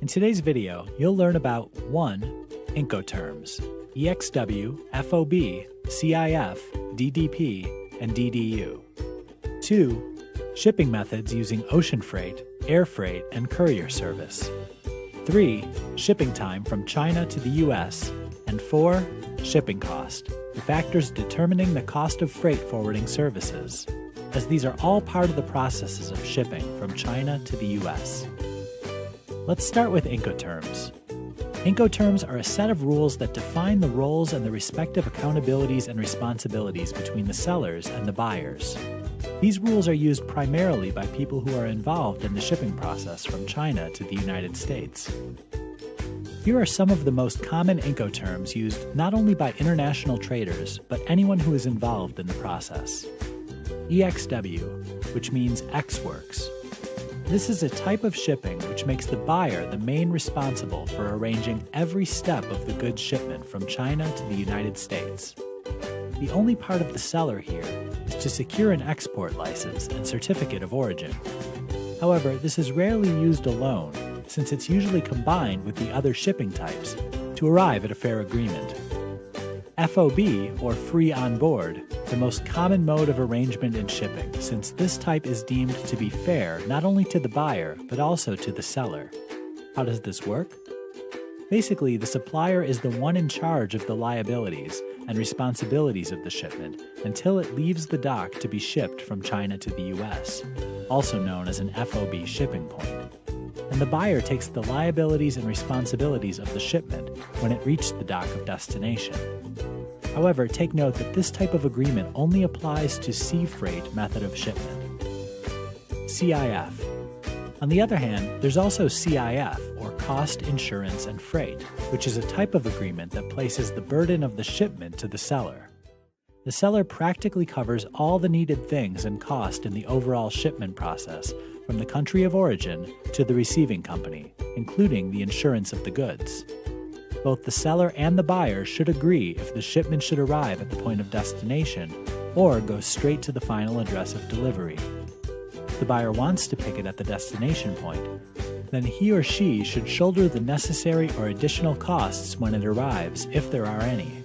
In today's video, you'll learn about 1. Incoterms: EXW, FOB, CIF, DDP, and DDU. 2. Shipping methods using ocean freight, air freight, and courier service. 3. Shipping time from China to the US. And 4. Shipping cost, the factors determining the cost of freight forwarding services, as these are all part of the processes of shipping from China to the US. Let's start with Incoterms. Incoterms are a set of rules that define the roles and the respective accountabilities and responsibilities between the sellers and the buyers. These rules are used primarily by people who are involved in the shipping process from China to the United States. Here are some of the most common Incoterms used not only by international traders, but anyone who is involved in the process. EXW, which means Ex Works. This is a type of shipping which makes the buyer the main responsible for arranging every step of the goods shipment from China to the United States. The only part of the seller here is to secure an export license and certificate of origin. However, this is rarely used alone, since it's usually combined with the other shipping types to arrive at a fair agreement. FOB, or free on board, the most common mode of arrangement in shipping, since this type is deemed to be fair not only to the buyer, but also to the seller. How does this work? Basically, the supplier is the one in charge of the liabilities and responsibilities of the shipment until it leaves the dock to be shipped from China to the US, also known as an FOB shipping point. And the buyer takes the liabilities and responsibilities of the shipment when it reached the dock of destination. However, take note that this type of agreement only applies to sea freight method of shipment. CIF. On the other hand, there's also CIF, or Cost, Insurance, and Freight, which is a type of agreement that places the burden of the shipment to the seller. The seller practically covers all the needed things and cost in the overall shipment process, from the country of origin to the receiving company, including the insurance of the goods. Both the seller and the buyer should agree if the shipment should arrive at the point of destination or go straight to the final address of delivery. If the buyer wants to pick it at the destination point, then he or she should shoulder the necessary or additional costs when it arrives, if there are any.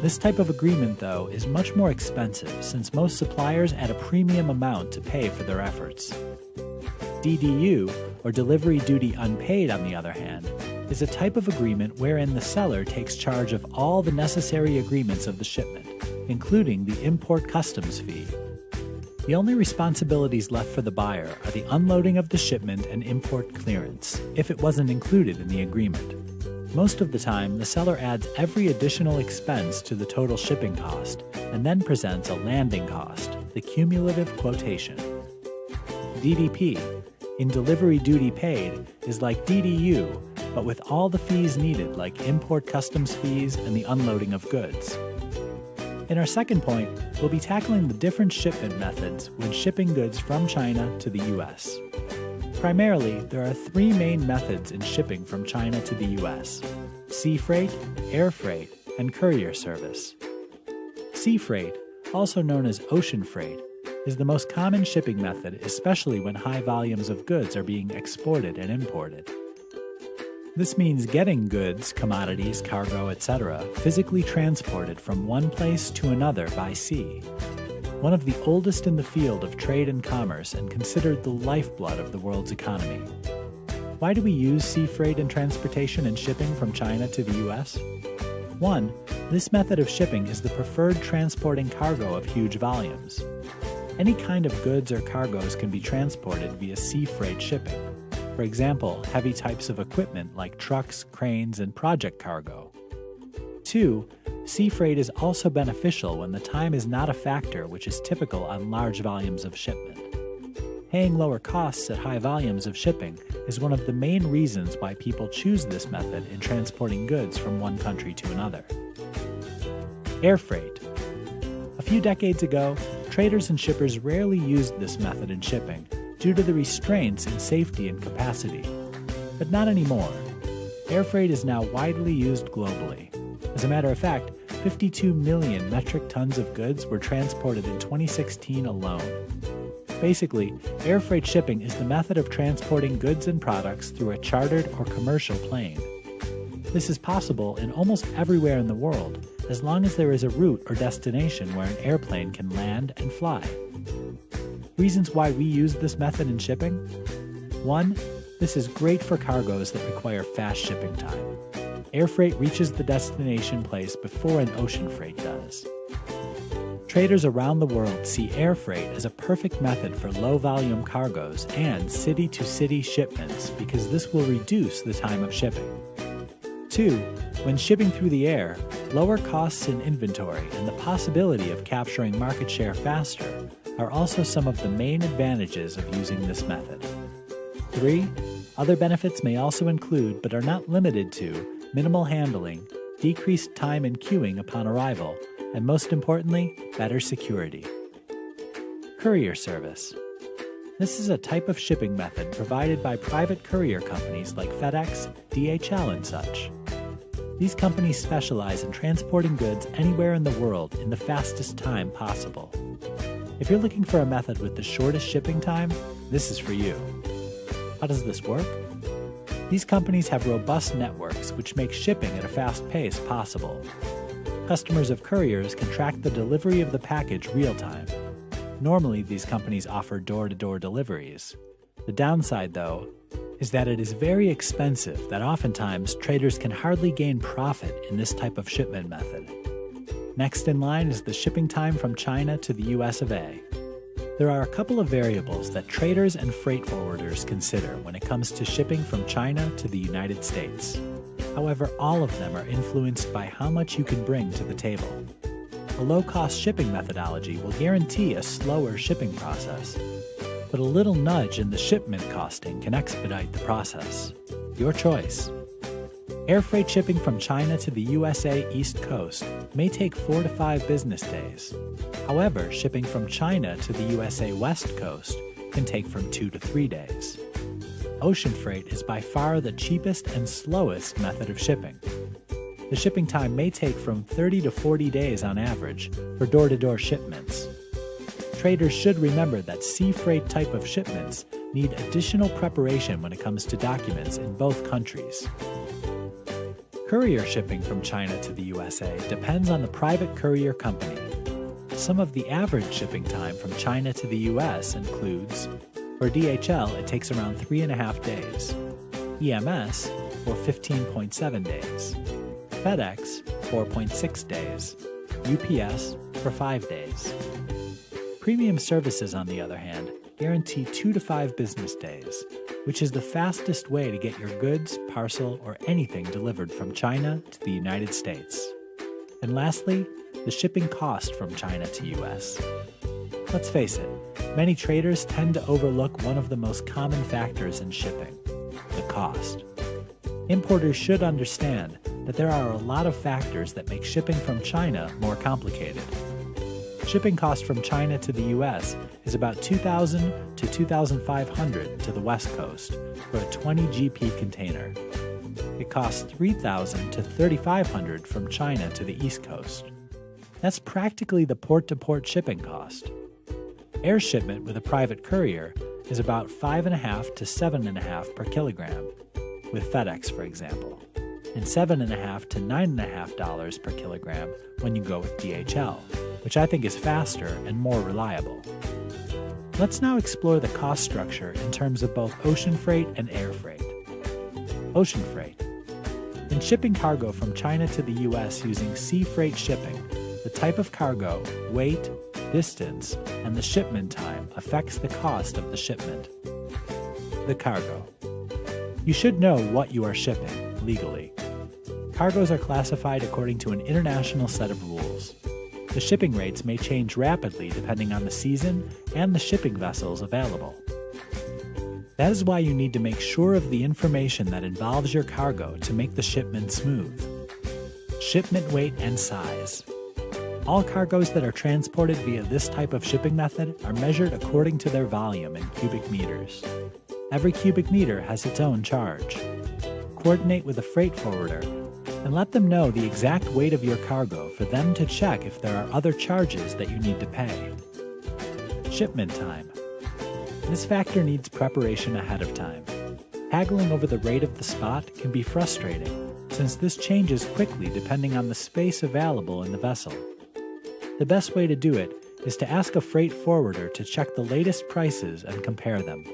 This type of agreement, though, is much more expensive since most suppliers add a premium amount to pay for their efforts. DDU, or Delivery Duty Unpaid, on the other hand, is a type of agreement wherein the seller takes charge of all the necessary agreements of the shipment, including the import customs fee. The only responsibilities left for the buyer are the unloading of the shipment and import clearance, if it wasn't included in the agreement. Most of the time, the seller adds every additional expense to the total shipping cost and then presents a landing cost, the cumulative quotation. DDP, in Delivery Duty Paid, is like DDU, but with all the fees needed like import customs fees and the unloading of goods. In our second point, we'll be tackling the different shipment methods when shipping goods from China to the US. Primarily, there are 3 main methods in shipping from China to the US: sea freight, air freight, and courier service. Sea freight, also known as ocean freight, is the most common shipping method, especially when high volumes of goods are being exported and imported. This means getting goods, commodities, cargo, etc., physically transported from one place to another by sea. One of the oldest in the field of trade and commerce and considered the lifeblood of the world's economy. Why do we use sea freight and transportation and shipping from China to the US? 1. This method of shipping is the preferred transporting cargo of huge volumes. Any kind of goods or cargoes can be transported via sea freight shipping. For example, heavy types of equipment like trucks, cranes, and project cargo. 2. Sea freight is also beneficial when the time is not a factor, which is typical on large volumes of shipment. Paying lower costs at high volumes of shipping is one of the main reasons why people choose this method in transporting goods from one country to another. Air freight. A few decades ago, traders and shippers rarely used this method in shipping due to the restraints in safety and capacity. But not anymore. Air freight is now widely used globally. As a matter of fact, 52 million metric tons of goods were transported in 2016 alone. Basically, air freight shipping is the method of transporting goods and products through a chartered or commercial plane. This is possible in almost everywhere in the world, as long as there is a route or destination where an airplane can land and fly. Reasons why we use this method in shipping? 1. This is great for cargoes that require fast shipping time. Air freight reaches the destination place before an ocean freight does. Traders around the world see air freight as a perfect method for low-volume cargoes and city-to-city shipments because this will reduce the time of shipping. 2. When shipping through the air, lower costs in inventory and the possibility of capturing market share faster are also some of the main advantages of using this method. 3. Other benefits may also include, but are not limited to, minimal handling, decreased time in queuing upon arrival, and most importantly, better security. Courier service. This is a type of shipping method provided by private courier companies like FedEx, DHL, and such. These companies specialize in transporting goods anywhere in the world in the fastest time possible. If you're looking for a method with the shortest shipping time, this is for you. How does this work? These companies have robust networks which make shipping at a fast pace possible. Customers of couriers can track the delivery of the package real-time. Normally, these companies offer door-to-door deliveries. The downside, though, is that it is very expensive that oftentimes traders can hardly gain profit in this type of shipment method. Next in line is the shipping time from China to the US of A. There are a couple of variables that traders and freight forwarders consider when it comes to shipping from China to the United States. However, all of them are influenced by how much you can bring to the table. A low-cost shipping methodology will guarantee a slower shipping process, but a little nudge in the shipment costing can expedite the process. Your choice. Air freight shipping from China to the USA East Coast may take 4 to 5 business days. However, shipping from China to the USA West Coast can take from 2 to 3 days. Ocean freight is by far the cheapest and slowest method of shipping. The shipping time may take from 30 to 40 days on average for door-to-door shipments. Traders should remember that sea freight type of shipments need additional preparation when it comes to documents in both countries. Courier shipping from China to the USA depends on the private courier company. Some of the average shipping time from China to the US includes, for DHL, it takes around 3.5 days, EMS, or 15.7 days, FedEx, 4.6 days, UPS, for 5 days. Premium services, on the other hand, guarantee 2 to 5 business days, which is the fastest way to get your goods, parcel, or anything delivered from China to the United States. And lastly, the shipping cost from China to US. Let's face it, many traders tend to overlook one of the most common factors in shipping, the cost. Importers should understand that there are a lot of factors that make shipping from China more complicated. Shipping cost from China to the US is about $2,000 to $2,500 to the West Coast for a 20 GP container. It costs $3,000 to $3,500 from China to the East Coast. That's practically the port-to-port shipping cost. Air shipment with a private courier is about $5.5 to $7.5 per kilogram, with FedEx, for example, and $7.5 to $9.5 per kilogram when you go with DHL, which I think is faster and more reliable. Let's now explore the cost structure in terms of both ocean freight and air freight. Ocean freight. In shipping cargo from China to the US using sea freight shipping, the type of cargo, weight, distance, and the shipment time affects the cost of the shipment. The cargo. You should know what you are shipping legally. Cargoes are classified according to an international set of rules. The shipping rates may change rapidly depending on the season and the shipping vessels available. That is why you need to make sure of the information that involves your cargo to make the shipment smooth. Shipment weight and size. All cargoes that are transported via this type of shipping method are measured according to their volume in cubic meters. Every cubic meter has its own charge. Coordinate with a freight forwarder and let them know the exact weight of your cargo for them to check if there are other charges that you need to pay. Shipment time. This factor needs preparation ahead of time. Haggling over the rate of the spot can be frustrating, since this changes quickly depending on the space available in the vessel. The best way to do it is to ask a freight forwarder to check the latest prices and compare them.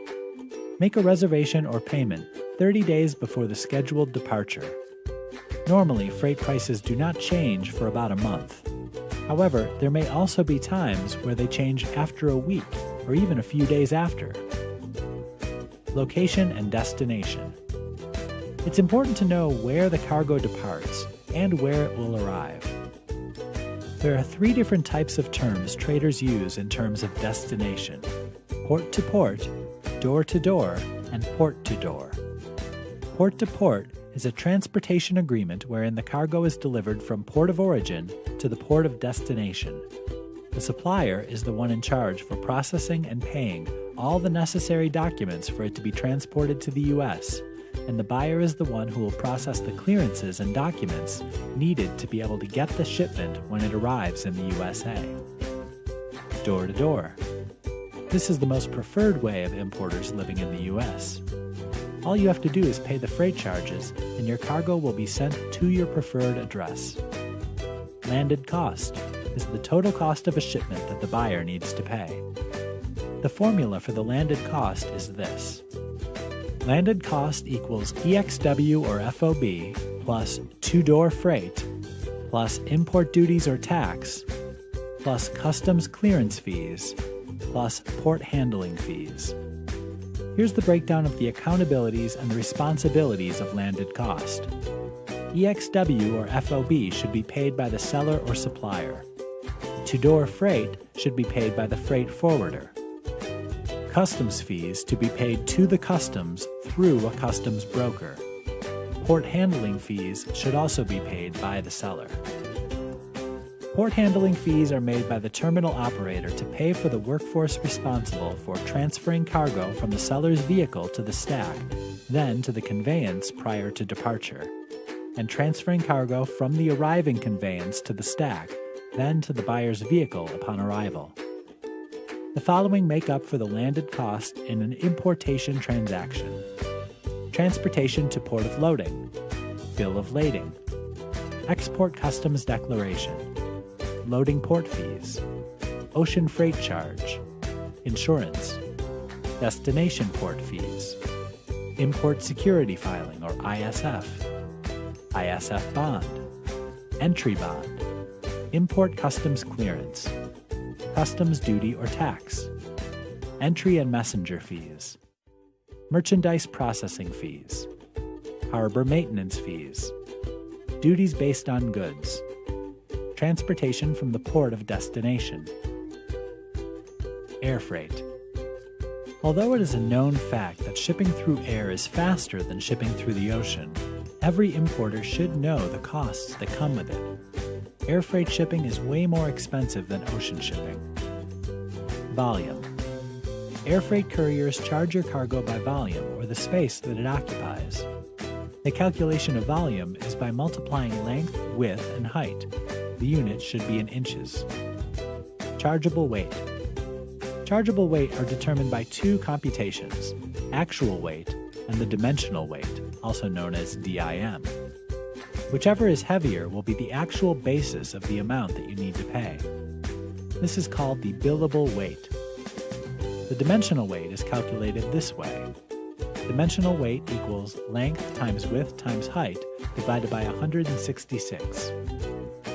Make a reservation or payment 30 days before the scheduled departure. Normally, freight prices do not change for about a month. However, there may also be times where they change after a week or even a few days after. Location and destination. It's important to know where the cargo departs and where it will arrive. There are 3 different types of terms traders use in terms of destination: port to port, door to door, and port to door. Port to port is a transportation agreement wherein the cargo is delivered from port of origin to the port of destination. The supplier is the one in charge for processing and paying all the necessary documents for it to be transported to the U.S., and the buyer is the one who will process the clearances and documents needed to be able to get the shipment when it arrives in the USA. Door to door. This is the most preferred way of importers living in the U.S. All you have to do is pay the freight charges, and your cargo will be sent to your preferred address. Landed cost is the total cost of a shipment that the buyer needs to pay. The formula for the landed cost is this. Landed cost equals EXW or FOB plus two-door freight plus import duties or tax plus customs clearance fees plus port handling fees. Here's the breakdown of the accountabilities and the responsibilities of landed cost. EXW or FOB should be paid by the seller or supplier. To-door freight should be paid by the freight forwarder. Customs fees to be paid to the customs through a customs broker. Port handling fees should also be paid by the seller. Port handling fees are made by the terminal operator to pay for the workforce responsible for transferring cargo from the seller's vehicle to the stack, then to the conveyance prior to departure, and transferring cargo from the arriving conveyance to the stack, then to the buyer's vehicle upon arrival. The following make up for the landed cost in an importation transaction: transportation to port of loading, bill of lading, export customs declaration, loading port fees, ocean freight charge, insurance, destination port fees, import security filing or ISF, ISF bond, entry bond, import customs clearance, customs duty or tax, entry and messenger fees, merchandise processing fees, harbor maintenance fees, duties based on goods, transportation from the port of destination. Air freight. Although it is a known fact that shipping through air is faster than shipping through the ocean, every importer should know the costs that come with it. Air freight shipping is way more expensive than ocean shipping. Volume. Air freight couriers charge your cargo by volume or the space that it occupies. The calculation of volume is by multiplying length, width, and height. The unit should be in inches. Chargeable weight. Chargeable weight are determined by 2 computations: actual weight and the dimensional weight, also known as DIM. Whichever is heavier will be the actual basis of the amount that you need to pay. This is called the billable weight. The dimensional weight is calculated this way. Dimensional weight equals length times width times height divided by 166.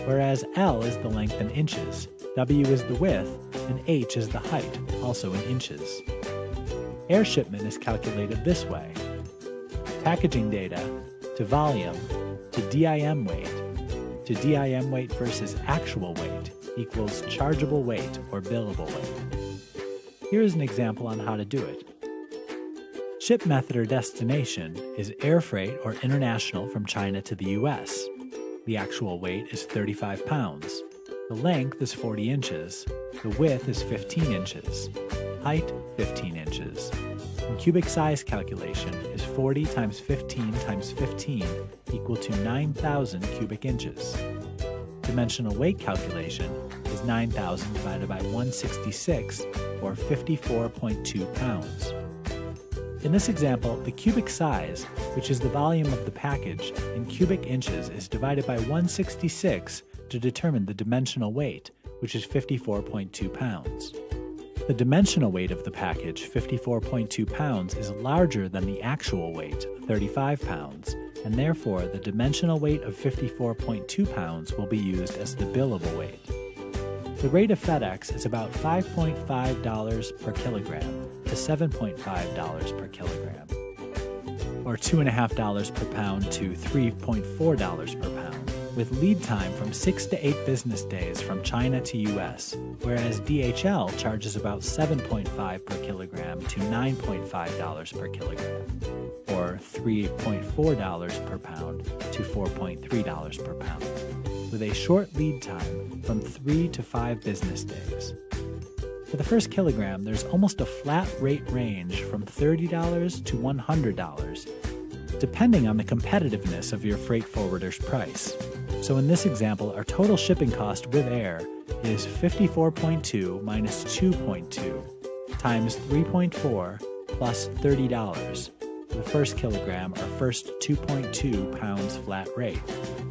Whereas L is the length in inches, W is the width, and H is the height, also in inches. Air shipment is calculated this way. Packaging data to volume to DIM weight versus actual weight equals chargeable weight or billable weight. Here is an example on how to do it. Ship method or destination is air freight or international from China to the US. The actual weight is 35 pounds. The length is 40 inches. The width is 15 inches. Height, 15 inches. And cubic size calculation is 40 times 15 times 15 equal to 9,000 cubic inches. Dimensional weight calculation is is 9,000 divided by 166, or 54.2 pounds. In this example, the cubic size, which is the volume of the package, in cubic inches is divided by 166 to determine the dimensional weight, which is 54.2 pounds. The dimensional weight of the package, 54.2 pounds, is larger than the actual weight, 35 pounds, and therefore the dimensional weight of 54.2 pounds will be used as the billable weight. The rate of FedEx is about $5.5 per kilogram to $7.5 per kilogram, or $2.50 per pound to $3.4 per pound, with lead time from 6 to 8 business days from China to US, whereas DHL charges about $7.5 per kilogram to $9.5 per kilogram, or $3.4 per pound to $4.3 per pound, with a short lead time from 3 to 5 business days. For the first kilogram, there's almost a flat rate range from $30 to $100, depending on the competitiveness of your freight forwarder's price. So in this example, our total shipping cost with air is 54.2 minus 2.2 times 3.4 plus $30 for the first kilogram, or first 2.2 pounds flat rate,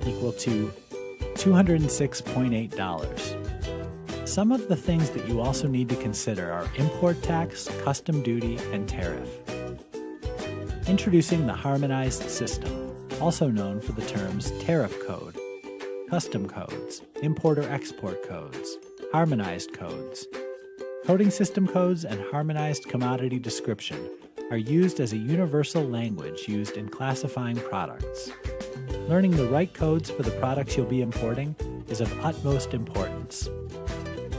equal to $206.8. Some of the things that you also need to consider are import tax, custom duty, and tariff. Introducing the harmonized system, also known for the terms tariff code, custom codes, importer-export codes, harmonized codes. Coding system codes and harmonized commodity description are used as a universal language used in classifying products. Learning the right codes for the products you'll be importing is of utmost importance.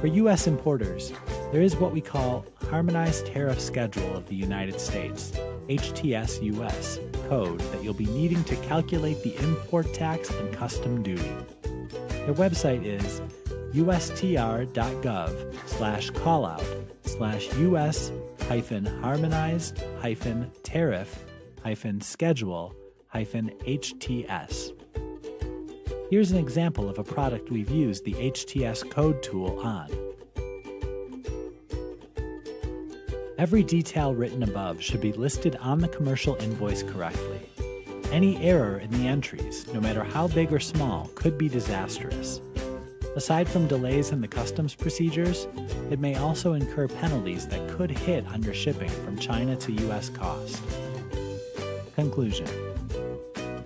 For U.S. importers, there is what we call Harmonized Tariff Schedule of the United States, HTS-US, code that you'll be needing to calculate the import tax and custom duty. Their website is ustr.gov/callout/us-harmonized-tariff-schedule-HTS. Here's an example of a product we've used the HTS code tool on. Every detail written above should be listed on the commercial invoice correctly. Any error in the entries, no matter how big or small, could be disastrous. Aside from delays in the customs procedures, it may also incur penalties that could hit on your shipping from China to US cost. Conclusion.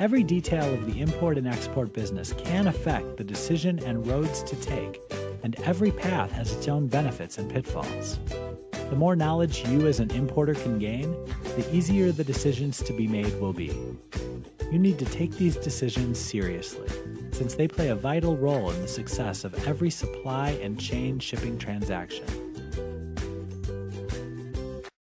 Every detail of the import and export business can affect the decision and roads to take, and every path has its own benefits and pitfalls. The more knowledge you as an importer can gain, the easier the decisions to be made will be. You need to take these decisions seriously, since they play a vital role in the success of every supply and chain shipping transaction.